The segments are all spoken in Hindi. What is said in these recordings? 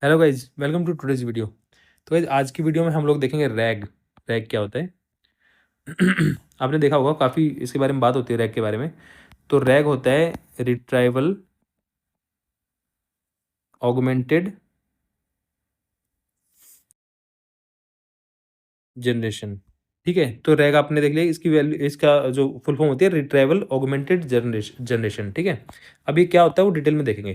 Hello guys, welcome to today's video. तो गाइज आज की वीडियो में हम लोग देखेंगे रैग। रैग क्या होता है? आपने देखा होगा, काफ़ी इसके बारे में बात होती है रैग के बारे में। तो रैग होता है रिट्राइवल ऑगमेंटेड जनरेशन। ठीक है, तो रैग आपने देख लिया, इसकी वैल्यू, इसका जो फुल फॉर्म होती है रिट्राइवल ऑगमेंटेड जनरेशन। ठीक है, अब ये क्या होता है वो डिटेल में देखेंगे।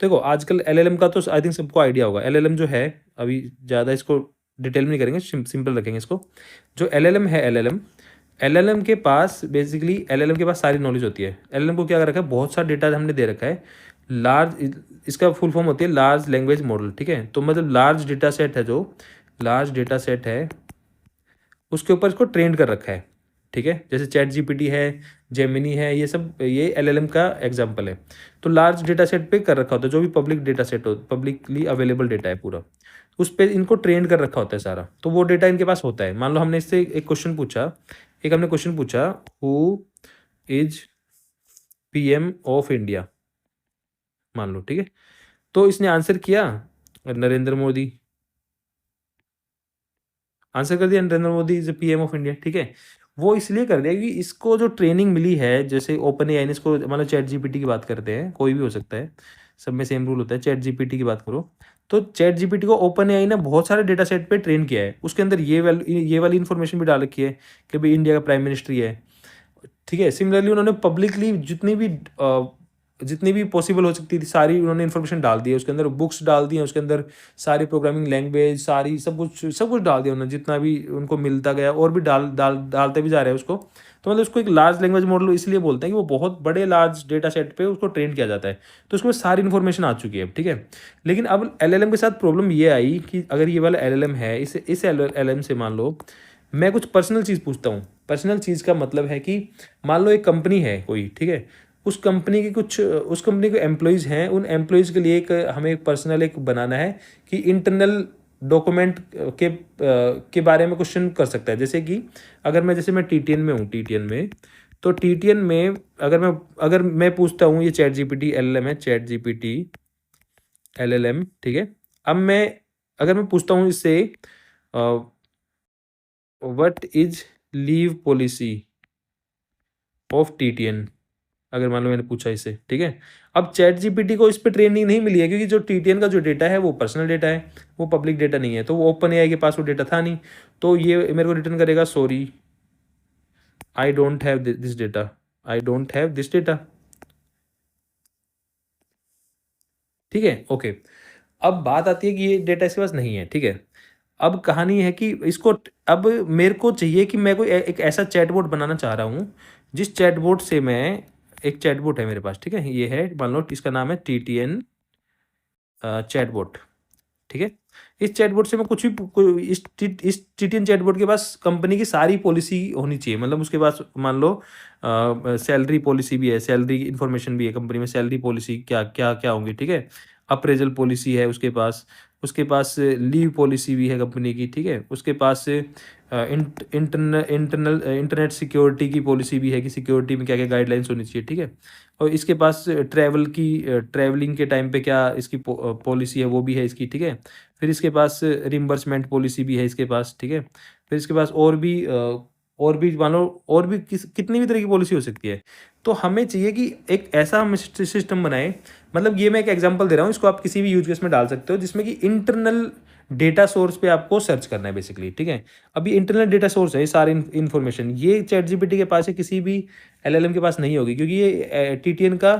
देखो, आजकल एलएलएम का तो आई थिंक सबको आइडिया होगा। एलएलएम जो है, अभी ज़्यादा इसको डिटेल में नहीं करेंगे, सिंपल रखेंगे इसको। जो एलएलएम है, एलएलएम के पास बेसिकली एलएलएम के पास सारी नॉलेज होती है। एलएलएम को क्या कर रखा है, बहुत सारा डेटा हमने दे रखा है। लार्ज, इसका फुल फॉर्म होती है लार्ज लैंग्वेज मॉडल। ठीक है, तो मतलब लार्ज डेटा सेट है, जो लार्ज डेटा सेट है उसके ऊपर इसको ट्रेन कर रखा है। ठीक है, जैसे चैट जीपीटी है, जेमिनी है, ये सब ये एलएलएम का एग्जांपल है। तो लार्ज डेटा सेट पे कर रखा होता है, जो भी पब्लिक डेटा सेट हो, पब्लिकली अवेलेबल डेटा है पूरा, उस पर इनको ट्रेन कर रखा होता है सारा। तो वो डेटा इनके पास होता है। मान लो हमने इससे एक क्वेश्चन पूछा, एक हमने क्वेश्चन पूछा, who is PM of India, मान लो। ठीक है, तो इसने आंसर किया नरेंद्र मोदी, आंसर कर दिया Narendra Modi is PM of India. ठीक है, वो इसलिए कर दिया क्योंकि इसको जो ट्रेनिंग मिली है, जैसे ओपन एआई ने इसको, मतलब चैट जीपीटी की बात करते हैं, कोई भी हो सकता है, सब में सेम रूल होता है। चैट जीपीटी की बात करो तो चैट जीपीटी को ओपन एआई ने बहुत सारे डेटा सेट पे ट्रेन किया है। उसके अंदर ये वाली इन्फॉर्मेशन भी डाल रखी है कि भाई इंडिया का प्राइम मिनिस्टर ही है। ठीक है, सिमिलरली उन्होंने पब्लिकली जितनी भी पॉसिबल हो सकती थी सारी उन्होंने इन्फॉर्मेशन डाल दी है। उसके अंदर बुक्स डाल दी हैं, उसके अंदर सारी प्रोग्रामिंग लैंग्वेज, सारी सब कुछ डाल दिया उन्होंने, जितना भी उनको मिलता गया, और भी डालते भी जा रहे हैं उसको। तो मतलब उसको एक लार्ज लैंग्वेज मॉडल इसलिए बोलते हैं कि वो बहुत बड़े लार्ज डेटा सेट पे उसको ट्रेन किया जाता है। तो उसमें सारी इन्फॉर्मेशन आ चुकी है। ठीक है, लेकिन अब एलएलएम के साथ प्रॉब्लम ये आई कि अगर ये वाला एलएलएम है, इस एलएलएम से मान लो मैं कुछ पर्सनल चीज़ पूछता हूँ। पर्सनल चीज़ का मतलब है कि मान लो एक कंपनी है कोई, ठीक है, उस कंपनी के एम्प्लॉयज़ हैं, उन एम्प्लॉयज़ के लिए एक हमें एक पर्सनल एक बनाना है कि इंटरनल डॉक्यूमेंट के बारे में क्वेश्चन कर सकता है। जैसे कि जैसे मैं टीटीएन में हूँ, टीटीएन में, तो टीटीएन में अगर मैं पूछता हूँ, ये चैट जीपीटी एलएलएम है, चैट जीपीटी एलएलएम। ठीक है, अब मैं पूछता हूँ इससे what is leave policy of TTN, अगर मान लो मैंने पूछा इसे। ठीक है, अब चैट जीपीटी को इस पे ट्रेनिंग नहीं मिली है, क्योंकि जो टीटीएन का जो डेटा है वो पर्सनल डेटा है, वो पब्लिक डेटा नहीं है। तो वो ओपन एआई के पास वो डेटा था नहीं, तो ये मेरे को रिटर्न करेगा sorry I don't have this data, I don't have this data. ठीक है, ओके। अब बात आती है कि ये डेटा इसके पास नहीं है। ठीक है, अब कहानी है कि अब मेरे को चाहिए कि मैं कोई एक ऐसा चैटबॉट बनाना चाह रहा हूँ, जिस चैटबॉट से मैं, एक चैटबॉट है मेरे पास। ठीक है, ये है, मान लो इसका नाम है टीटीएन चैटबॉट। ठीक है, इस चैटबॉट से मैं कुछ भी इस टीटीएन चैटबॉट के पास कंपनी की सारी पॉलिसी होनी चाहिए। मतलब उसके पास मान लो सैलरी पॉलिसी भी है, सैलरी इन्फॉर्मेशन भी है, कंपनी में सैलरी पॉलिसी क्या क्या क्या होंगी। ठीक है, अप्रेजल पॉलिसी है उसके पास लीव पॉलिसी भी है कंपनी की। ठीक है, उसके पास इंटरनेट सिक्योरिटी की पॉलिसी भी है कि सिक्योरिटी में क्या क्या गाइडलाइंस होनी चाहिए। ठीक है, और इसके पास ट्रैवलिंग के टाइम पे क्या इसकी पॉलिसी है वो भी है इसकी। ठीक है, फिर इसके पास रिम्बर्समेंट पॉलिसी भी है इसके पास। ठीक है, फिर इसके पास और भी मान लो और भी कितनी भी तरह की पॉलिसी हो सकती है। तो हमें चाहिए कि एक ऐसा हम सिस्टम बनाएं, मतलब ये मैं एक एग्जांपल दे रहा हूँ, इसको आप किसी भी यूज केस में डाल सकते हो, जिसमें कि इंटरनल डेटा सोर्स पे आपको सर्च करना है बेसिकली। ठीक है, अभी इंटरनल डेटा सोर्स है ये सारी इन्फॉर्मेशन, ये चैट जीपीटी के पास है, किसी भी एलएलएम के पास नहीं होगी, क्योंकि ये टीटीएन का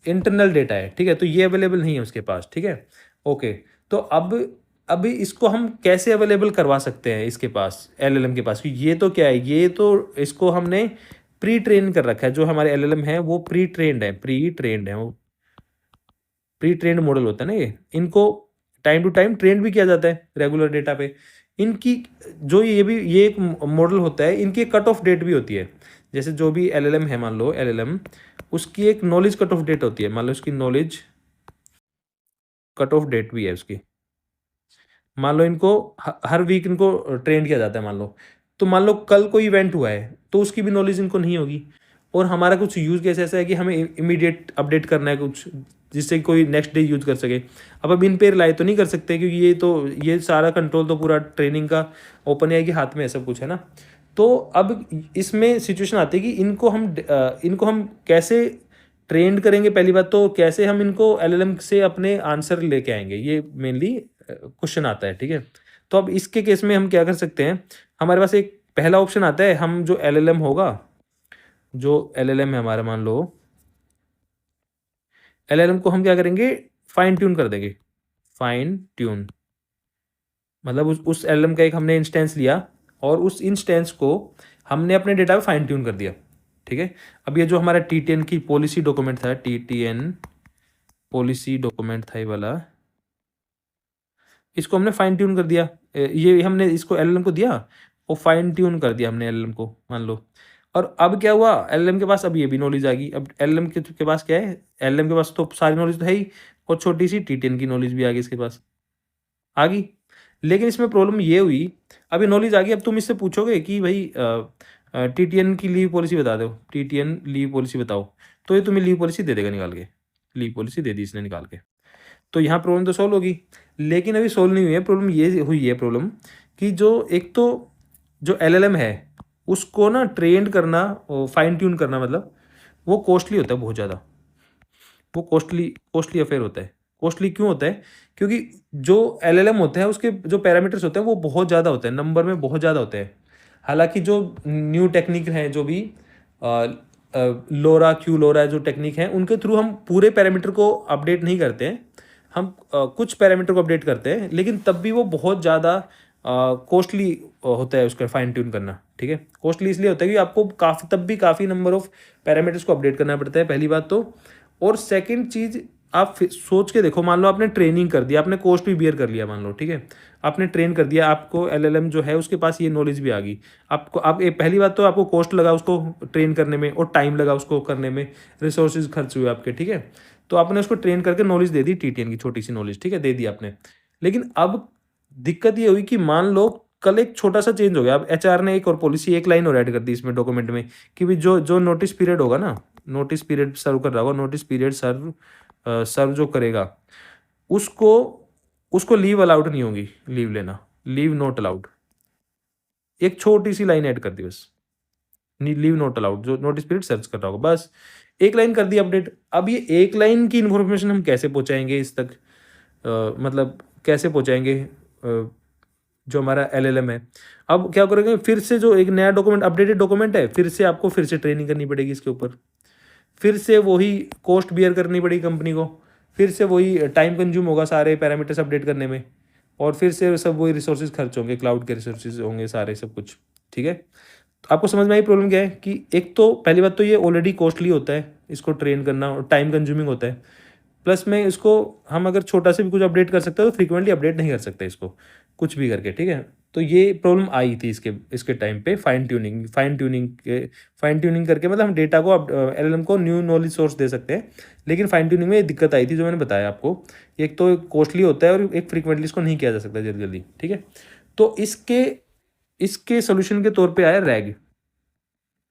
इंटरनल डेटा है। ठीक है, तो ये अवेलेबल नहीं है उसके पास। ठीक है, ओके। तो अब अभी इसको हम कैसे अवेलेबल करवा सकते हैं इसके पास, एलएलएम के पास? क्योंकि ये तो क्या है, ये तो इसको हमने प्री ट्रेन कर रखा है। जो हमारे एलएलएम है वो प्री ट्रेंड है वो प्री ट्रेंड मॉडल होता है ना ये, इनको टाइम टू टाइम ट्रेन भी किया जाता है रेगुलर डेटा पे। इनकी जो ये एक मॉडल होता है, इनकी एक कट ऑफ डेट भी होती है। जैसे जो भी एलएलएम है, मान लो एलएलएम, उसकी एक नॉलेज कट ऑफ डेट होती है। मान लो उसकी नॉलेज कट ऑफ डेट भी है उसकी। मान लो इनको हर वीक इनको ट्रेन किया जाता है, मान लो। तो मान लो कल कोई इवेंट हुआ है, तो उसकी भी नॉलेज इनको नहीं होगी। और हमारा कुछ यूज केस ऐसा है कि हमें इमीडिएट अपडेट करना है कुछ, जिससे कोई नेक्स्ट डे यूज कर सके। अब इन पे रिलाई तो नहीं कर सकते, क्योंकि ये सारा कंट्रोल तो पूरा ट्रेनिंग का ओपन एआई के हाथ में है, सब कुछ है ना। तो अब इसमें सिचुएशन आती है कि इनको हम कैसे ट्रेंड करेंगे। पहली बात तो कैसे हम इनको एलएलएम से अपने आंसर लेके आएंगे, ये मेनली क्वेश्चन आता है, ठीक है। तो अब इसके केस में हम क्या कर सकते हैं, हमारे पास एक पहला ऑप्शन आता है, हम जो एलएलएम होगा, जो एलएलएम है हमारा, मान लो एलएलएम को हम क्या करेंगे, फाइन ट्यून कर देंगे। फाइन ट्यून मतलब उस एलएलएम का एक हमने इंस्टेंस लिया और उस इंस्टेंस को हमने अपने डेटा पे फाइन ट्यून कर दिया, ठीक है। अब ये जो हमारा टीटीएन की पॉलिसी डॉक्यूमेंट था, टीटीएन पॉलिसी डॉक्यूमेंट था ये वाला, इसको हमने फाइन ट्यून कर दिया। ये हमने इसको एलएलएम को दिया और फाइन ट्यून कर दिया हमने एलएलएम को, मान लो। और अब क्या हुआ, एलएलएम के पास अब ये भी नॉलेज आ गई। अब एलएलएम के पास क्या है, एलएलएम के पास तो सारी नॉलेज तो है ही, और छोटी सी टीटीएन की नॉलेज भी आ गई इसके पास, आ गई। लेकिन इसमें प्रॉब्लम ये हुई, अभी नॉलेज आ गई, अब तुम इससे पूछोगे कि भाई टीटीएन की लीव पॉलिसी बता दो, टीटीएन लीव पॉलिसी बताओ, तो ये तुम्हें लीव पॉलिसी दे देगा निकाल के, लीव पॉलिसी दे दी इसने निकाल के। तो यहाँ प्रॉब्लम तो सॉल्व होगी, लेकिन अभी सॉल्व नहीं हुई है। प्रॉब्लम ये हुई है प्रॉब्लम कि जो एक तो जो एलएलएम है उसको ना ट्रेन करना और फाइन ट्यून करना, मतलब वो कॉस्टली होता है बहुत ज़्यादा, वो कॉस्टली अफेयर होता है। कॉस्टली क्यों होता है, क्योंकि जो एलएलएम होता है उसके जो पैरामीटर्स होते हैं वो बहुत ज़्यादा होते हैं, नंबर में बहुत ज़्यादा होते हैं। हालांकि जो न्यू टेक्निक है, जो भी लोरा क्यू लोरा जो टेक्निक है, उनके थ्रू हम पूरे पैरामीटर को अपडेट नहीं करते हैं, हम कुछ पैरामीटर को अपडेट करते हैं, लेकिन तब भी वो बहुत ज़्यादा कॉस्टली होता है उसका फाइन ट्यून करना, ठीक है। कॉस्टली इसलिए होता है कि आपको काफ़ी नंबर ऑफ पैरामीटर्स को अपडेट करना पड़ता है, पहली बात तो। और सेकंड चीज़, आप सोच के देखो, मान लो आपने ट्रेनिंग कर दिया, आपने कॉस्ट भी बियर कर लिया, मान लो, ठीक है, आपने ट्रेन कर दिया, आपको एलएलएम जो है उसके पास ये नॉलेज भी आ गई। पहली बात तो आपको कॉस्ट लगा उसको ट्रेन करने में, और टाइम लगा उसको करने में, रिसोर्सेज खर्च हुए आपके, ठीक है। तो आपने उसको ट्रेन करके नॉलेज दे दी, टीटीएन की छोटी सी नॉलेज, ठीक है, दे दी आपने। लेकिन अब दिक्कत ये हुई कि मान लो कल एक छोटा सा चेंज हो गया, अब एचआर ने एक और पॉलिसी, एक लाइन और ऐड कर दी इसमें डॉक्यूमेंट में, कि भी जो नोटिस पीरियड होगा ना, नोटिस पीरियड सर्व कर रहा होगा, नोटिस पीरियड सर्व जो करेगा, उसको उसको लीव अलाउड नहीं होगी, लीव लेना, लीव नॉट अलाउड। एक छोटी सी लाइन ऐड कर दी बस, लीव नॉट अलाउड, जो नोटिस पीरियड सर्च कर रहा होगा, बस एक लाइन कर दी अपडेट। अब ये एक लाइन की इन्फॉर्मेशन हम कैसे पहुंचाएंगे इस तक, मतलब कैसे पहुंचाएंगे जो हमारा एलएलएम है। अब क्या करेंगे, फिर से जो एक नया डॉक्यूमेंट, अपडेटेड डॉक्यूमेंट है, फिर से आपको फिर से ट्रेनिंग करनी पड़ेगी इसके ऊपर, फिर से वही कॉस्ट बियर करनी पड़ेगी कंपनी को, फिर से वही टाइम कंज्यूम होगा सारे पैरामीटर्स अपडेट करने में, और फिर से सब वही रिसोर्सेज खर्च होंगे, क्लाउड के रिसोर्सेज होंगे सारे, सब कुछ, ठीक है। तो आपको समझ में आई प्रॉब्लम क्या है, कि एक तो पहली बात तो ये ऑलरेडी कॉस्टली होता है इसको ट्रेन करना, और टाइम कंज्यूमिंग होता है, प्लस में इसको हम अगर छोटा से भी कुछ अपडेट कर सकते हैं तो फ्रीक्वेंटली अपडेट नहीं कर सकते इसको कुछ भी करके, ठीक है। तो ये प्रॉब्लम आई थी इसके टाइम पे, फाइन ट्यूनिंग करके, मतलब हम डेटा को एलएलएम को न्यू नॉलेज सोर्स दे सकते हैं, लेकिन फाइन ट्यूनिंग में ये दिक्कत आई थी जो मैंने बताया आपको। एक तो कॉस्टली होता है, और एक फ्रीक्वेंटली इसको नहीं किया जा सकता जल्दी जल्दी, ठीक है। तो इसके सोल्यूशन के तौर पर आया रैग।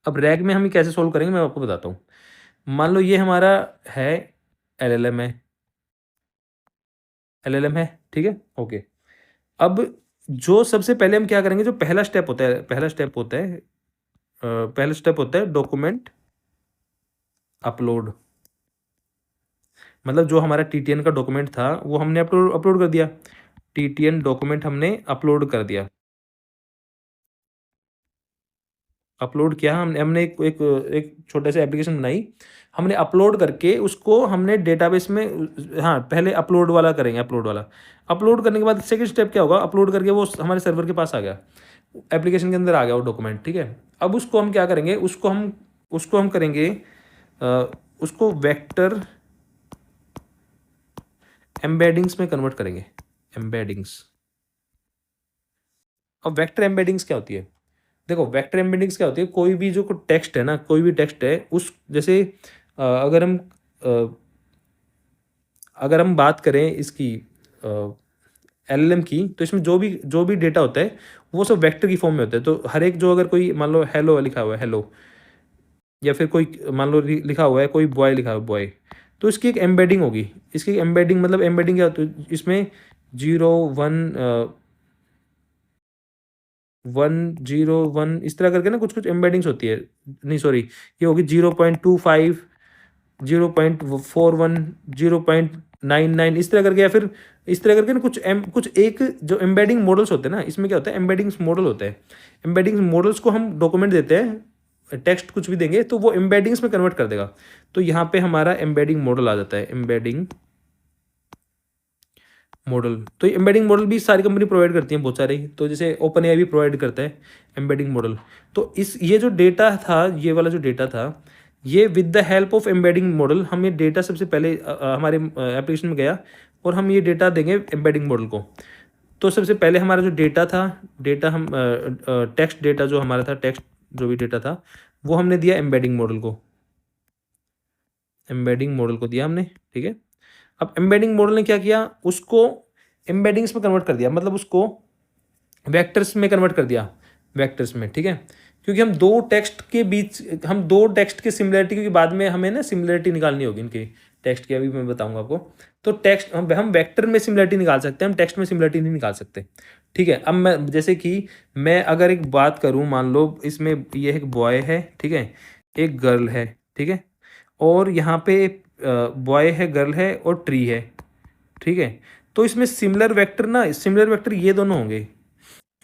अब रैग में हम कैसे सोल्व करेंगे मैं आपको बताता हूँ। मान लो ये हमारा है एलएलएम है, ठीक है, ओके। अब जो सबसे पहले हम क्या करेंगे, जो पहला स्टेप होता है डॉक्यूमेंट अपलोड। मतलब जो हमारा टीटीएन का डॉक्यूमेंट था वो हमने अपलोड कर दिया, टीटीएन डॉक्यूमेंट हमने अपलोड कर दिया। अपलोड किया हमने एक छोटा सा एप्लीकेशन बनाई, हमने अपलोड करके उसको हमने डेटाबेस में, हाँ पहले अपलोड वाला करेंगे, अपलोड करने के बाद सेकंड स्टेप क्या होगा, अपलोड करके वो हमारे सर्वर के पास आ गया, एप्लीकेशन के अंदर आ गया वो डॉक्यूमेंट, ठीक है। अब उसको हम क्या करेंगे, उसको हम करेंगे, उसको वेक्टर एम्बेडिंग्स में कन्वर्ट करेंगे, एम्बेडिंग्स। अब वेक्टर एम्बेडिंग्स क्या होती है, देखो वेक्टर एम्बेडिंग्स क्या होती है, कोई भी जो टेक्स्ट है ना, कोई भी टेक्स्ट है, उस जैसे अगर हम बात करें इसकी एलएलएम की, तो इसमें जो भी डेटा होता है वो सब वेक्टर की फॉर्म में होता है। तो हर एक जो, अगर कोई मान लो हेलो लिखा हुआ है, हेलो, या फिर कोई मान लो लिखा हुआ है कोई बॉय लिखा हुआ है, बॉय, तो इसकी एक एम्बेडिंग होगी। इसकी एम्बेडिंग मतलब एम्बेडिंग क्या होती है, इसमें 1 0 1 इस तरह करके ना कुछ कुछ एम्बेडिंग्स होती है। नहीं सॉरी, ये होगी 0.25, 0.41, 0.99 इस तरह करके, या फिर इस तरह करके ना कुछ एक जो एम्बेडिंग मॉडल्स होते हैं ना, इसमें क्या होता है, एम्बेडिंग्स मॉडल होता है। एम्बेडिंग्स मॉडल्स को हम डॉक्यूमेंट देते हैं, टेक्स्ट कुछ भी देंगे तो वो एम्बेडिंग्स में कन्वर्ट कर देगा। तो यहाँ पे हमारा एम्बेडिंग मॉडल आ जाता है, एम्बेडिंग मॉडल। तो ये एम्बेडिंग मॉडल भी सारी कंपनी प्रोवाइड करती हैं बहुत सारे, तो जैसे ओपन एआई भी प्रोवाइड करता है एम्बेडिंग मॉडल। तो ये जो डेटा था, ये वाला जो डेटा था, ये with the help of embedding model, हम ये डेटा सबसे पहले हमारे एप्लीकेशन में गया और हम ये डेटा देंगे एम्बेडिंग मॉडल को। तो सबसे पहले हमारा जो डेटा था, डेटा हम टेक्स्ट डेटा जो हमारा था, टेक्स्ट जो भी डेटा था वो हमने दिया एम्बेडिंग मॉडल को, एम्बेडिंग मॉडल को दिया हमने, ठीक है। अब एम्बेडिंग मॉडल ने क्या किया, उसको एम्बेडिंग्स में कन्वर्ट कर दिया, मतलब उसको वेक्टर्स में कन्वर्ट कर दिया, वेक्टर्स में, ठीक है। क्योंकि हम दो टेक्स्ट के बीच, हम दो टेक्स्ट की सिमिलरिटी, क्योंकि बाद में हमें ना सिमिलरिटी निकालनी होगी इनके टेक्स्ट की, अभी मैं बताऊंगा आपको। तो टेक्स्ट हम वेक्टर में सिमिलरिटी निकाल सकते हैं, हम टेक्स्ट में सिमिलरिटी नहीं निकाल सकते, ठीक है। अब मैं जैसे कि मैं अगर एक बात करूं, मान लो इसमें ये एक बॉय है, ठीक है, एक गर्ल है, ठीक है, और यहाँ पे बॉय है, गर्ल है और ट्री है, ठीक है। तो इसमें सिमिलर वेक्टर ना, सिमिलर वेक्टर ये दोनों होंगे,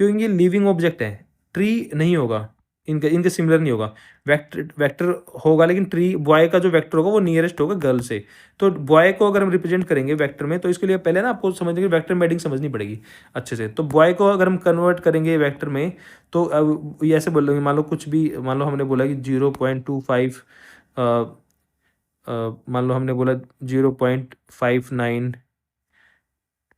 क्योंकि ये लिविंग ऑब्जेक्ट है। ट्री नहीं होगा, इनके इनके सिमिलर नहीं होगा। वेक्टर वेक्टर होगा, लेकिन ट्री, बॉय का जो वेक्टर होगा वो नियरेस्ट होगा गर्ल से। तो बॉय को अगर हम रिप्रेजेंट करेंगे वेक्टर में, तो इसके लिए पहले ना आपको समझने के वेक्टर एम्बेडिंग समझनी पड़ेगी अच्छे से। तो बॉय को अगर हम कन्वर्ट करेंगे वेक्टर में, तो अब ये ऐसे बोल देंगे, मान लो कुछ भी, मान लो हमने बोला कि 0.25, मान लो हमने बोला 0.59,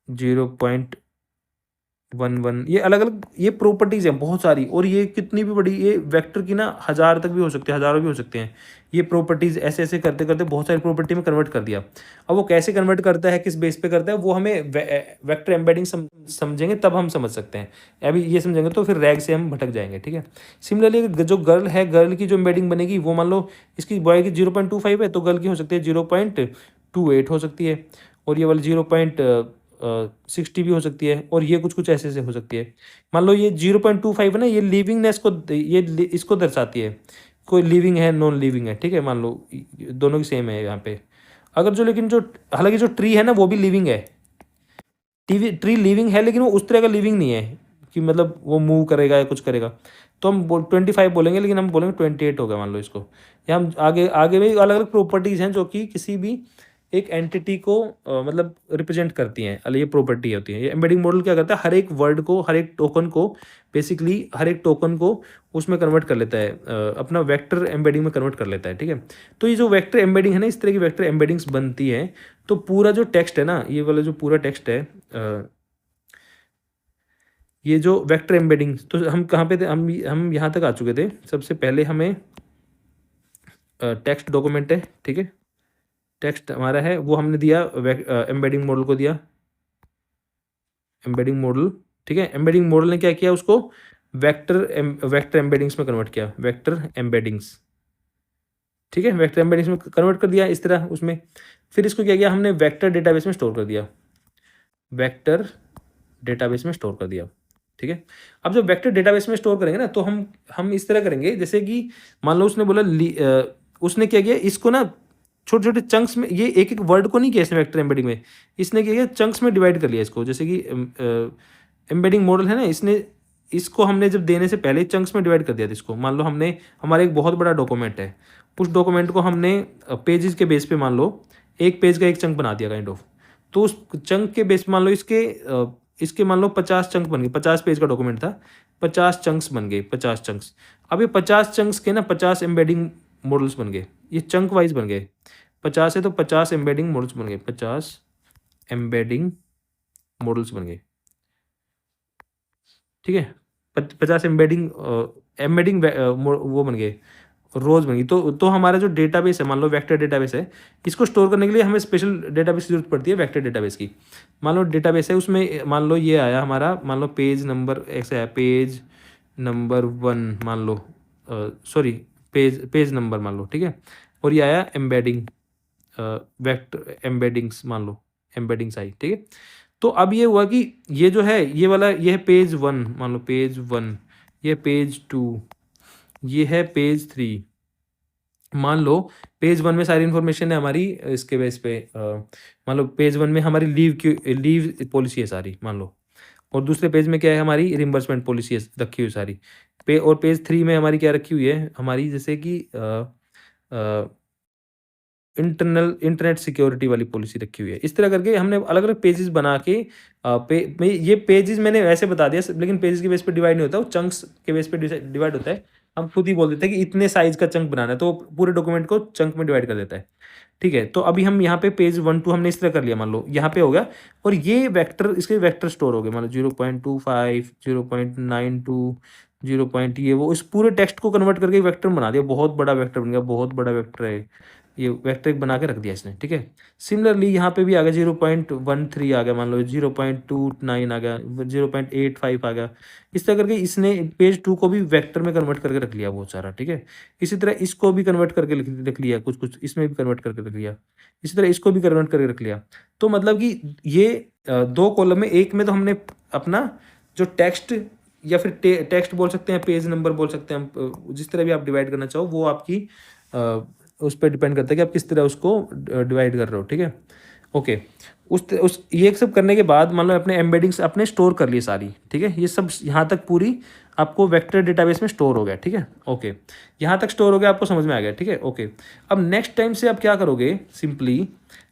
0.11, ये अलग अलग ये प्रॉपर्टीज़ हैं बहुत सारी, और ये कितनी भी बड़ी, ये वेक्टर की ना 1000 तक भी हो सकते हैं, हज़ारों भी हो सकते हैं। ये प्रॉपर्टीज़ ऐसे ऐसे करते करते बहुत सारी प्रॉपर्टी में कन्वर्ट कर दिया। अब वो कैसे कन्वर्ट करता है, किस बेस पे करता है, वो हमें वेक्टर एम्बेडिंग समझेंगे तब हम समझ सकते हैं। अभी ये समझेंगे तो फिर रैग से हम भटक जाएंगे, ठीक है। सिमिलरली जो गर्ल है, गर्ल की जो एम्बेडिंग बनेगी वो, मान लो इसकी बॉय की 0.25 है, तो गर्ल की हो सकती है 0.28 हो सकती है, और ये वाली 0.60 भी हो सकती है, और ये कुछ कुछ ऐसे ऐसे हो सकती है। मान लो ये 0.25 है ना, ये लिविंगनेस को, इसको दर्शाती है, कोई लिविंग है, नॉन लिविंग है, ठीक है। मान लो दोनों की सेम है यहाँ पे। अगर जो, लेकिन जो, हालांकि जो ट्री है ना वो भी लिविंग है, ट्री लिविंग है, लेकिन वो उस तरह का लिविंग नहीं है कि मतलब वो मूव करेगा या कुछ करेगा। तो हम 25 बोलेंगे, लेकिन हम बोलेंगे 28 हो गया मान लो इसको। या हम आगे आगे भी अलग अलग प्रॉपर्टीज़ हैं जो कि किसी भी एक एंटिटी को मतलब रिप्रेजेंट करती हैं, अलग ये प्रॉपर्टी होती है। ये एम्बेडिंग मॉडल क्या करता है, हर एक वर्ड को, हर एक टोकन को, बेसिकली हर एक टोकन को उसमें कन्वर्ट कर लेता है, अपना वेक्टर एम्बेडिंग में कन्वर्ट कर लेता है, ठीक है। तो ये जो वेक्टर एम्बेडिंग है ना, इस तरह की वेक्टर एम्बेडिंग्स बनती है। तो पूरा जो टेक्स्ट है ना, ये वाला जो पूरा टेक्स्ट है, ये जो वेक्टर एम्बेडिंग, तो हम कहाँ पे थे, हम यहाँ तक आ चुके थे। सबसे पहले हमें टेक्स्ट डॉक्यूमेंट है, ठीक है, टेक्स्ट हमारा है, वो हमने दिया एम्बेडिंग मॉडल को दिया, एम्बेडिंग मॉडल, ठीक है। एम्बेडिंग मॉडल ने क्या किया, उसको वेक्टर एम्बेडिंग्स में कन्वर्ट किया, वेक्टर एम्बेडिंग्स, ठीक है, वेक्टर एम्बेडिंग्स में कन्वर्ट कर दिया इस तरह उसमें। फिर इसको क्या किया हमने, वेक्टर डेटाबेस में स्टोर कर दिया, वेक्टर डेटाबेस में स्टोर कर दिया, ठीक है। अब जब वेक्टर डेटाबेस में स्टोर करेंगे ना, तो हम इस तरह करेंगे, जैसे कि मान लो उसने बोला, उसने क्या किया, इसको ना छोटे छोटे चंक्स में, ये एक एक वर्ड को नहीं किया इसने वेक्टर एम्बेडिंग में, इसने क्या किया, चंक्स में डिवाइड कर लिया इसको। जैसे कि एम्बेडिंग मॉडल है ना, इसने, इसको हमने जब देने से पहले चंक्स में डिवाइड कर दिया था इसको। मान लो हमने, हमारा एक बहुत बड़ा डॉक्यूमेंट है, उस डॉक्यूमेंट को हमने पेजेस के बेस पे, मान लो एक पेज का एक चंक बना दिया काइंड ऑफ। तो उस चंक के बेस, मान लो इसके मान लो 50 चंक बन गए, 50 पेज का डॉक्यूमेंट था, 50 चंक्स बन गए, 50 चंक्स। अब ये 50 चंक्स के ना 50 एम्बेडिंग मॉडल्स बन गए, ये चंक वाइज बन गए। 50 है तो 50 एम्बेडिंग मॉडल्स बन गए, 50 एम्बेडिंग मॉडल्स बन गए, ठीक है। 50 एम्बेडिंग एम्बेडिंग वो बन गए, रोज बन गई। तो हमारा जो डेटाबेस है, मान लो वेक्टर डेटाबेस है, इसको स्टोर करने के लिए हमें स्पेशल डेटाबेस की जरूरत पड़ती है, वेक्टर डेटाबेस की। मान लो डेटाबेस है, उसमें मान लो ये आया हमारा, मान लो पेज नंबर ऐसे है, पेज नंबर 1 मान लो, सॉरी पेज नंबर मान लो, ठीक है। और ये आया एम्बेडिंग वेक्टर एम्बेडिंग्स मान लो, एम्बेडिंग्स आई, ठीक है। तो अब ये हुआ कि ये जो है ये वाला ये है पेज 1, मान लो पेज 1, ये पेज 2, ये है पेज 3। मान लो पेज 1 में सारी इन्फॉर्मेशन है हमारी इसके बेस पे, मान लो पेज 1 में हमारी लीव पॉलिसी है सारी, मान लो। और दूसरे पेज में क्या है, हमारी रिम्बर्समेंट पॉलिसी है रखी हुई सारी। और पेज 3 में हमारी क्या रखी हुई है, हमारी जैसे कि इंटरनेट सिक्योरिटी वाली पॉलिसी रखी हुई है। इस तरह करके हमने अलग अलग पेजेस बना के ये पेजेस मैंने वैसे बता दिया, लेकिन पेजेस के बेस पे डिवाइड नहीं होता, वो चंक्स के बेस पे डिवाइड होता है। हम खुद ही बोल देते हैं कि इतने साइज का चंक बनाना है, तो पूरे डॉक्यूमेंट को चंक में डिवाइड कर देता है, ठीक है। तो अभी हम यहाँ पे पेज 1 2 हमने इस तरह कर लिया, मान लो यहाँ पे हो गया। और ये वेक्टर, इसके वेक्टर स्टोर हो गए, मान लो 0.25, 0.92, 0 पॉइंट ये वो, इस पूरे टेक्स्ट को कन्वर्ट करके वेक्टर बना दिया। बहुत बड़ा वेक्टर बन गया, बहुत बड़ा वेक्टर है ये, वेक्टर एक बना के रख दिया इसने, ठीक है। सिमिलरली यहाँ पे भी आ गया 0.13 आ गया, मान लो 0.29 आ गया, 0.85 आ गया। इस तरह करके इसने पेज 2 को भी वेक्टर में कन्वर्ट करके रख लिया बहुत सारा, ठीक है। इसी तरह इसको भी कन्वर्ट करके रख लिया, कुछ कुछ इसमें भी कन्वर्ट करके रख लिया। इसी तरह इसको भी कन्वर्ट करके रख लिया। तो मतलब कि ये 2 कॉलम में, एक में तो हमने अपना जो टेक्स्ट या फिर टेक्स्ट बोल सकते हैं, पेज नंबर बोल सकते हैं हम, जिस तरह भी आप डिवाइड करना चाहो वो आपकी उस पर डिपेंड करता है कि आप किस तरह उसको डिवाइड कर रहे हो, ठीक है। ओके, उस ये सब करने के बाद मान लो अपने एम्बेडिंग्स अपने स्टोर कर लिए सारी, ठीक है। ये सब यहाँ तक पूरी आपको वेक्टर डेटाबेस में स्टोर हो गया, ठीक है। ओके, यहाँ तक स्टोर हो गया, आपको समझ में आ गया, ठीक है। ओके, अब नेक्स्ट टाइम से आप क्या करोगे, सिंपली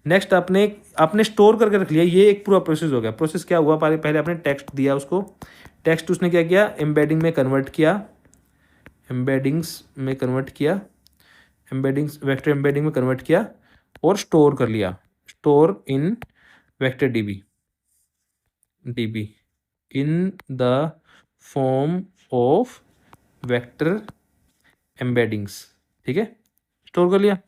नेक्स्ट आपने स्टोर करके रख लिया, ये एक पूरा प्रोसेस हो गया। प्रोसेस क्या हुआ, पहले आपने टेक्स्ट दिया उसको, टेक्स्ट उसने क्या किया, एम्बेडिंग में कन्वर्ट किया, एम्बेडिंग्स में कन्वर्ट किया, एम्बेडिंग्स वेक्टर एम्बेडिंग में कन्वर्ट किया और स्टोर कर लिया, store in vector dB in the form of vector embeddings, ठीक है। स्टोर कर लिया।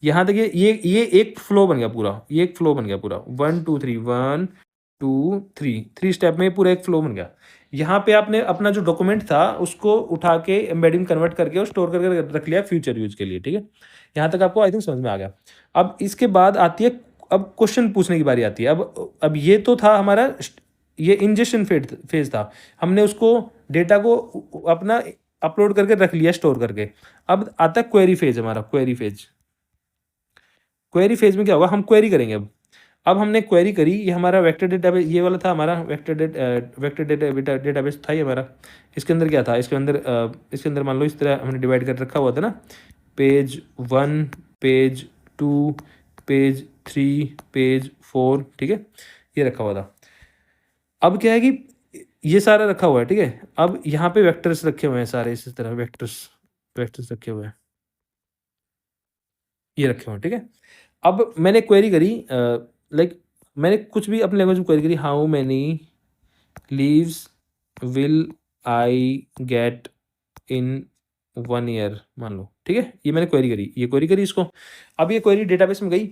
यहाँ तक ये एक फ्लो बन गया पूरा, ये एक फ्लो बन गया पूरा, 1 2 3 1 2 3 3 स्टेप में पूरा एक फ्लो बन गया। यहाँ पे आपने अपना जो डॉक्यूमेंट था उसको उठा के एम्बेडिंग कन्वर्ट करके और स्टोर करके रख लिया फ्यूचर यूज के लिए, ठीक है। यहाँ तक आपको आई थिंक समझ में आ गया। अब इसके बाद आती है, अब क्वेश्चन पूछने की बारी आती है। अब ये तो था हमारा, ये इंजेक्शन फेज था, हमने उसको डेटा को अपना अपलोड करके रख लिया स्टोर करके। अब आता है क्वेरी फेज, हमारा क्वेरी फेज। क्वेरी फेज में क्या होगा, हम क्वेरी करेंगे। अब हमने क्वेरी करी, ये हमारा वेक्टर डेटाबेस, ये वाला था हमारा वेक्टर डेटाबेस था ये हमारा। इसके अंदर क्या था, इसके अंदर मान लो इस तरह हमने डिवाइड कर रखा हुआ था ना, पेज 1, पेज 2, पेज 3, पेज 4, ठीक है, ये रखा हुआ था। अब क्या है कि ये सारा रखा हुआ है, ठीक है। अब यहाँ पे वेक्टर्स रखे हुए हैं सारे, इसी तरह वेक्टर्स रखे हुए हैं, ये रखे हुए हैं, ठीक है। अब मैंने क्वेरी करी, लाइक मैंने कुछ भी अपने लैंग्वेज में क्वेरी करी, how many leaves will I get in 1 year, मान लो, ठीक है। ये मैंने क्वेरी करी, ये क्वेरी करी इसको। अब ये क्वेरी डेटाबेस में गई,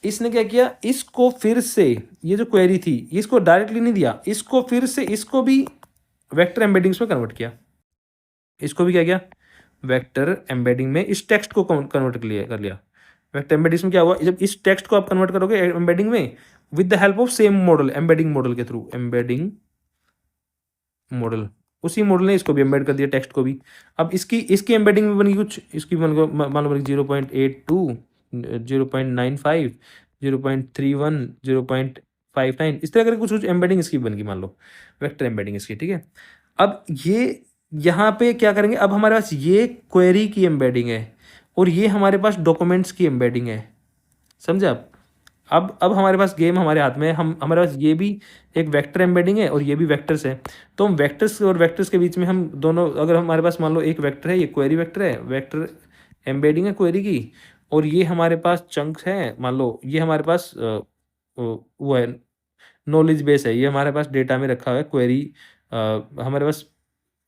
इसने क्या किया, इसको फिर से, ये जो क्वेरी थी इसको डायरेक्टली नहीं दिया, इसको फिर से, इसको भी वेक्टर एम्बेडिंग्स में कन्वर्ट किया। इसको भी क्या किया, वेक्टर एम्बेडिंग में इस टेक्स्ट को कन्वर्ट कर लिया। वेक्टर एम्बेडिंग्स में क्या हुआ, जब इस टेक्स्ट को आप कन्वर्ट करोगे एम्बेडिंग में with the help of same model, embedding model के थ्रू, एम्बेडिंग मॉडल, उसी मॉडल ने इसको भी एम्बेड कर दिया, टेक्स्ट को भी। अब इसकी एम्बेडिंग में बनी कुछ, इसकी मान लो बनी 0.82, 0.95, 0.31, 0.59, इस तरह करके कुछ एम्बेडिंग इसकी बन गई, मान लो वेक्टर एम्बेडिंग इसकी, ठीक है। अब ये यहाँ पे क्या करेंगे, अब हमारे पास ये क्वेरी की एम्बेडिंग है और ये हमारे पास डॉक्यूमेंट्स की एम्बेडिंग है, समझे आप। अब हमारे पास गेम हमारे हाथ में है, हमारे पास ये भी एक वेक्टर एम्बेडिंग है और ये भी वेक्टर्स है। तो हम वेक्टर्स और वेक्टर्स के बीच में हम दोनों, अगर हमारे पास मान लो एक वेक्टर है, ये क्वेरी वेक्टर है, वेक्टर एम्बेडिंग है क्वेरी की, और ये हमारे पास चंक्स है, मान लो ये हमारे पास वो है नॉलेज बेस है, ये हमारे पास डेटा में रखा हुआ है, क्वेरी हमारे पास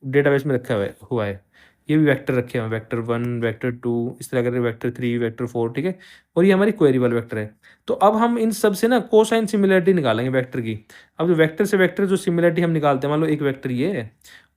डेटाबेस में रखा हुआ है। ये भी वेक्टर रखे हुए हैं, वेक्टर 1, वेक्टर 2, इस तरह करके वेक्टर 3, वेक्टर 4, ठीक है। और ये हमारी क्वेरी वाला वेक्टर है। तो अब हम इन सब से ना कोसाइन सिमिलरिटी निकालेंगे वेक्टर की। अब जो वेक्टर से वेक्टर जो सिमिलरिटी हम निकालते हैं, मान लो एक वेक्टर ये है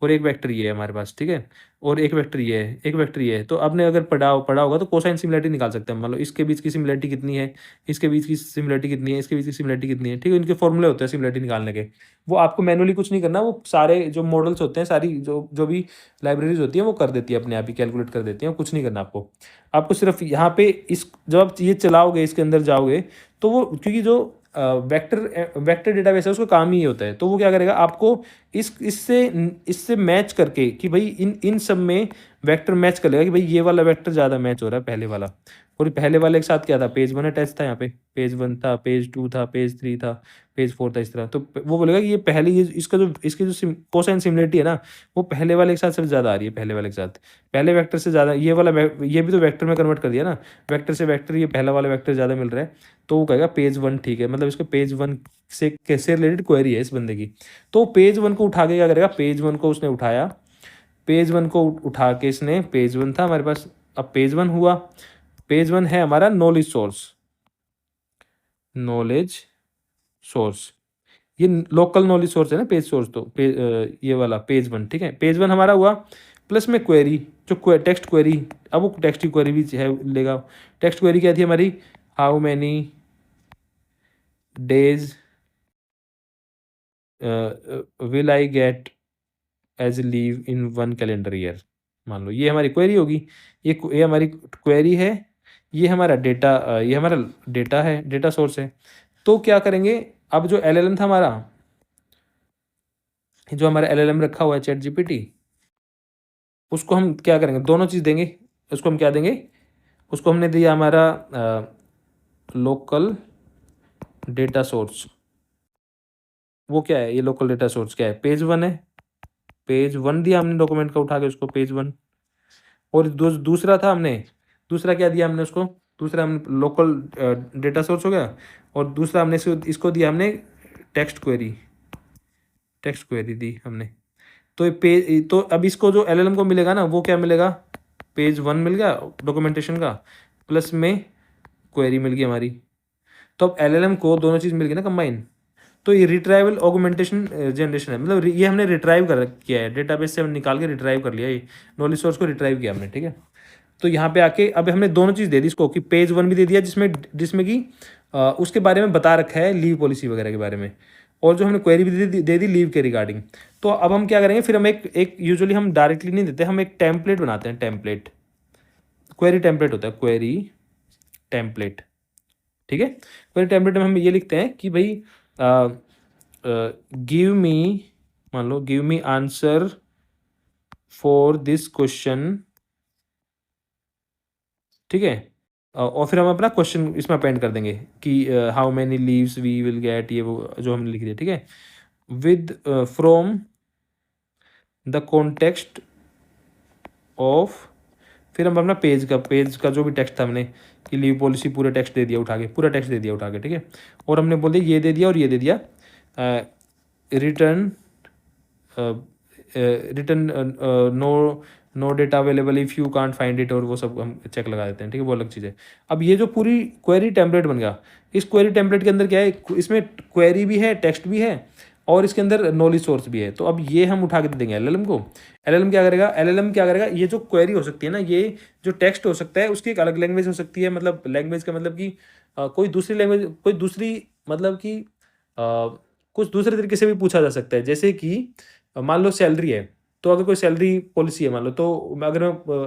और एक वेक्टर ये है हमारे पास, ठीक है? और एक वेक्टर ये है, एक वेक्टर ये है। तो आपने अगर पढ़ा होगा तो कोसाइन सिमिलैरिटी निकाल सकते हैं। मान लो इसके बीच की सिमिलैरिटी कितनी है, इसके बीच की सिमिलैरिटी कितनी है, इसके बीच की सिमिलैरिटी कितनी है, ठीक है? इनके फॉर्मूले होते हैं सिमिलैरिटी निकालने के। वो आपको मैनुअली कुछ नहीं करना, वो सारे जो मॉडल्स होते हैं, सारी जो जो भी लाइब्रेरीज़ होती हैं, वो कर देती है अपने आप ही, कैलकुलेट कर देती हैं, कुछ नहीं करना आपको। आपको सिर्फ यहाँ पे इस जब आप ये चलाओगे, इसके अंदर जाओगे, तो वो क्योंकि जो वेक्टर डेटाबेस है उसका काम ही ये होता है, तो वो क्या करेगा आपको इससे इससे मैच करके कि भाई इन सब में वेक्टर मैच कर लेगा कि भाई ये वाला वेक्टर ज़्यादा मैच हो रहा है पहले वाला। और पहले वाले के साथ क्या था, पेज 1 अटैच था, यहाँ पे पेज 1 था, पेज 2 था, पेज 3 था, पेज 4 था, इस तरह। तो वो बोलेगा कि ये पहले ये इसका जो इसकी जो कोसाइन सिमिलरिटी है ना, वो पहले वाले के साथ सबसे ज़्यादा आ रही है, पहले वाले के साथ, पहले वेक्टर से ज़्यादा। ये वाला ये भी तो वेक्टर में कन्वर्ट कर दिया ना, वेक्टर से वेक्टर, ये पहला वाला वेक्टर ज़्यादा मिल रहा है, तो वो कहेगा पेज 1 ठीक है। मतलब इसको पेज 1 से कैसे रिलेटेड क्वेरी है इस बंदे की। तो पेज 1 को उठा के क्या करेगा, पेज 1 को उसने उठाया, पेज 1 को उठा के इसने, पेज 1 था हमारे पास, अब पेज 1 हुआ, पेज 1 है हमारा नॉलेज सोर्स, नॉलेज सोर्स, ये लोकल नॉलेज सोर्स है ना पेज सोर्स, तो ये वाला पेज 1, ठीक है? पेज 1 हमारा हुआ, प्लस में क्वेरी, जो टेक्स्ट क्वेरी, अब वो टेक्स्ट की क्वेरी भी है लेगा। टेक्स्ट क्वेरी क्या थी हमारी, how many days will I get as leave in 1 calendar year. मान लो ये हमारी क्वेरी होगी, ये हमारी क्वेरी है, ये हमारा डेटा, ये हमारा डेटा है, डेटा सोर्स है। तो क्या करेंगे, अब जो एलएलएम था हमारा, जो हमारा एलएलएम रखा हुआ है चैट जीपीटी, उसको हम क्या करेंगे, दोनों चीज़ देंगे। उसको हम क्या देंगे, उसको हमने दिया हमारा लोकल डेटा सोर्स। वो क्या है, ये लोकल डेटा सोर्स क्या है, पेज 1 है, पेज 1 दिया हमने डॉक्यूमेंट का उठा के उसको, पेज 1। और दूसरा था हमने, दूसरा क्या दिया हमने उसको, दूसरा हमने लोकल डेटा सोर्स हो गया, और दूसरा हमने इसको दिया हमने टेक्स्ट क्वेरी, टेक्स्ट क्वेरी दी हमने। तो ये पेज, तो अब इसको जो एलएलएम को मिलेगा ना, वो क्या मिलेगा, पेज 1 मिल गया डॉक्यूमेंटेशन का, प्लस में क्वेरी मिल गई हमारी। तो अब एलएलएम को दोनों चीज़ मिल गई ना कंबाइन। तो ये रिट्राइवल ऑगमेंटेशन जनरेशन है, मतलब ये हमने रिट्राइव कर किया है, डेटाबेस से हमने निकाल के रिट्राइव कर लिया, ये नॉलेज सोर्स को रिट्राइव किया हमने, ठीक है? तो यहाँ पे आके अब हमने दोनों चीज़ दे दी इसको, कि पेज 1 भी दे दिया जिसमें जिसमें कि उसके बारे में बता रखा है, लीव पॉलिसी वगैरह के बारे में, और जो हमने क्वेरी भी दे दी लीव के रिगार्डिंग। तो अब हम क्या करेंगे, फिर हम एक यूजुअली हम डायरेक्टली नहीं देते, हम एक टेम्पलेट बनाते हैं, टेम्पलेट, क्वेरी टेम्पलेट होता है, क्वेरी टेम्पलेट, ठीक है? क्वेरी टेम्पलेट में हम ये लिखते हैं कि भाई गिव मी, मान लो give me answer for this question, ठीक है? और फिर हम अपना क्वेश्चन इसमें अपेंड कर देंगे कि how many leaves we will get, ये वो जो हमने लिख दिया, ठीक है? With from the context of, फिर हम अपना पेज का जो भी टेक्स्ट था हमने, कि लीव पॉलिसी पूरा टेक्स्ट दे दिया उठा के, पूरा टेक्स्ट दे दिया उठा के, ठीक है? और हमने बोल दिया ये दे दिया और ये दे दिया, return return no data available if you can't find it, और वो सब हम चेक लगा देते हैं, ठीक है? वो अलग चीज़ है। अब ये जो पूरी क्वेरी टेम्पलेट बन गया, इस क्वेरी टेम्पलेट के अंदर क्या है, इसमें क्वेरी भी है, टेक्स्ट भी है, और इसके अंदर नॉलेज सोर्स भी है। तो अब ये हम उठा के दे देंगे एलएलएम को। एलएलएम क्या करेगा, एलएलएम क्या करेगा, ये जो क्वेरी हो सकती है ना, ये जो टेक्स्ट हो सकता है उसकी एक अलग लैंग्वेज हो सकती है, मतलब लैंग्वेज का मतलब कि कोई दूसरी लैंग्वेज, कोई दूसरी, मतलब कि कुछ दूसरे तरीके से भी पूछा जा सकता है। जैसे कि मान लो सैलरी है, तो अगर कोई सैलरी पॉलिसी है मान लो, तो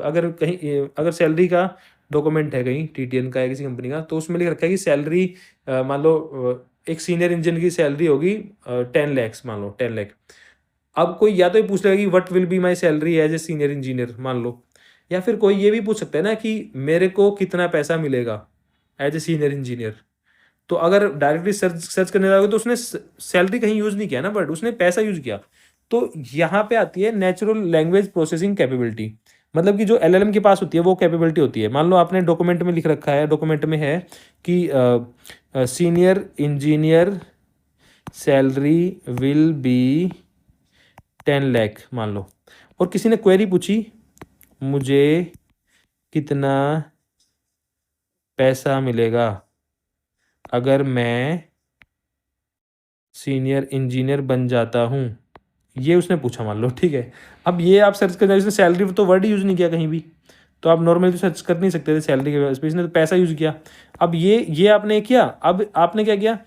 अगर कहीं अगर सैलरी का डॉक्यूमेंट है कहीं, टीटीएन का है किसी कंपनी का, तो उसमें लिख रखा है कि सैलरी, मान लो एक सीनियर इंजीनियर की सैलरी होगी 10 लैक्स, मान लो 10 लाख। अब कोई या तो ये पूछ लेगा कि what will be my salary as a senior engineer, मान लो, या फिर कोई ये भी पूछ सकता है ना कि मेरे को कितना पैसा मिलेगा एज ए सीनियर इंजीनियर। तो अगर डायरेक्टली सर्च सर्च करने जाओगे तो उसने सैलरी कहीं यूज़ नहीं किया ना, बट उसने पैसा यूज़ किया। तो यहाँ पे आती है नेचुरल लैंग्वेज प्रोसेसिंग कैपेबिलिटी, मतलब कि जो एलएलएम के पास होती है वो कैपेबिलिटी होती है। मान लो आपने डॉक्यूमेंट में लिख रखा है, डॉक्यूमेंट में है कि senior engineer salary will be 10 lakh, मान लो, और किसी ने क्वेरी पूछी मुझे कितना पैसा मिलेगा अगर मैं सीनियर इंजीनियर बन जाता हूँ ये उसने पूछा मान लो, ठीक है। अब ये आप सर्च करना, इसने सैलरी तो वर्ड यूज़ नहीं किया कहीं भी, तो आप नॉर्मली तो सर्च कर नहीं सकते थे सैलरी के बेस पे, इसने तो पैसा यूज़ किया। अब ये आपने किया, अब आपने क्या किया,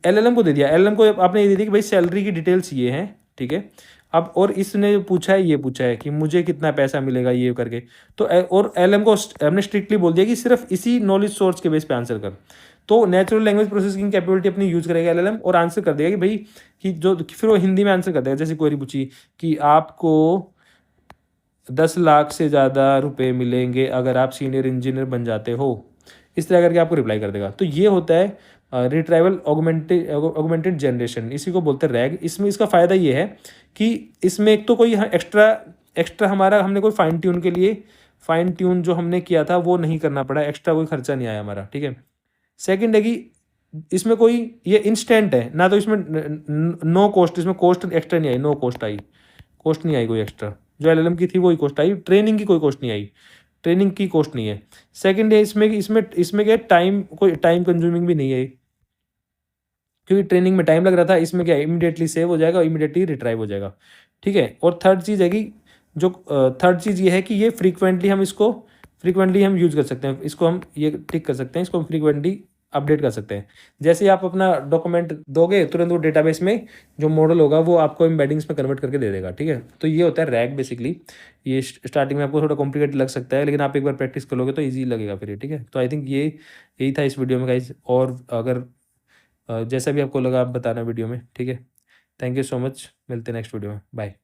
एलएलएम को दे दिया, एलएलएम को आपने ये दे दिया कि भाई सैलरी की डिटेल्स ये हैं, ठीक है। अब और इसने जो पूछा है, ये पूछा है कि मुझे कितना पैसा मिलेगा ये करके, तो और एलएलएम को हमने स्ट्रिक्टली बोल दिया कि सिर्फ इसी नॉलेज सोर्स के बेस पे आंसर कर। तो नेचुरल लैंग्वेज प्रोसेसिंग कैपेबिलिटी अपनी यूज़ करेगा एलएलएम और आंसर कर देगा कि भाई कि जो, फिर वो हिंदी में आंसर कर देगा। जैसे क्वेरी पूछी कि आपको 10 लाख से ज़्यादा रुपए मिलेंगे अगर आप सीनियर इंजीनियर बन जाते हो, इस तरह करके आपको रिप्लाई कर देगा। तो ये होता है रिट्राइवल ऑगमेंटेड जनरेशन, इसी को बोलते हैं रैग। इसमें इसका फ़ायदा ये है कि इसमें एक तो कोई एक्स्ट्रा हमारा हमने कोई फाइन ट्यून जो हमने किया था वो नहीं करना पड़ा, एक्स्ट्रा कोई खर्चा नहीं आया हमारा, ठीक है। सेकंड है कि इसमें कोई ये इंस्टेंट है ना, तो इसमें नो कॉस्ट, इसमें कॉस्ट एक्स्ट्रा नहीं आई, नो कॉस्ट आई, कॉस्ट नहीं आई कोई एक्स्ट्रा। जो एलएलएम की थी वही कॉस्ट आई, ट्रेनिंग की कोई कॉस्ट नहीं आई, ट्रेनिंग की कॉस्ट नहीं है। सेकंड है इसमें इसमें क्या टाइम, कोई टाइम कंज्यूमिंग भी नहीं है, क्योंकि ट्रेनिंग में टाइम लग रहा था, इसमें क्या इमीडिएटली सेव हो जाएगा और इमीडिएटली रिट्राइव हो जाएगा, ठीक है। और थर्ड चीज़ है कि जो थर्ड चीज़ ये है कि ये फ्रीक्वेंटली हम यूज़ कर सकते हैं, इसको हम ये टिक कर सकते हैं, इसको हम फ्रीक्वेंटली अपडेट कर सकते हैं। जैसे ही आप अपना डॉक्यूमेंट दोगे तुरंत वो डेटाबेस में जो मॉडल होगा वो आपको एम्बेडिंग्स में कन्वर्ट करके दे देगा, ठीक है। तो ये होता है रैग बेसिकली। ये स्टार्टिंग में आपको थोड़ा कॉम्प्लिकेटेड लग सकता है, लेकिन आप एक बार प्रैक्टिस कर लोगे तो ईजी लगेगा फिर ये, ठीक है। तो आई थिंक यही था इस वीडियो में गाइज। और अगर जैसा भी आपको लगा आप बताना वीडियो में, ठीक है। थैंक यू सो मच, मिलते हैं नेक्स्ट वीडियो में, बाय।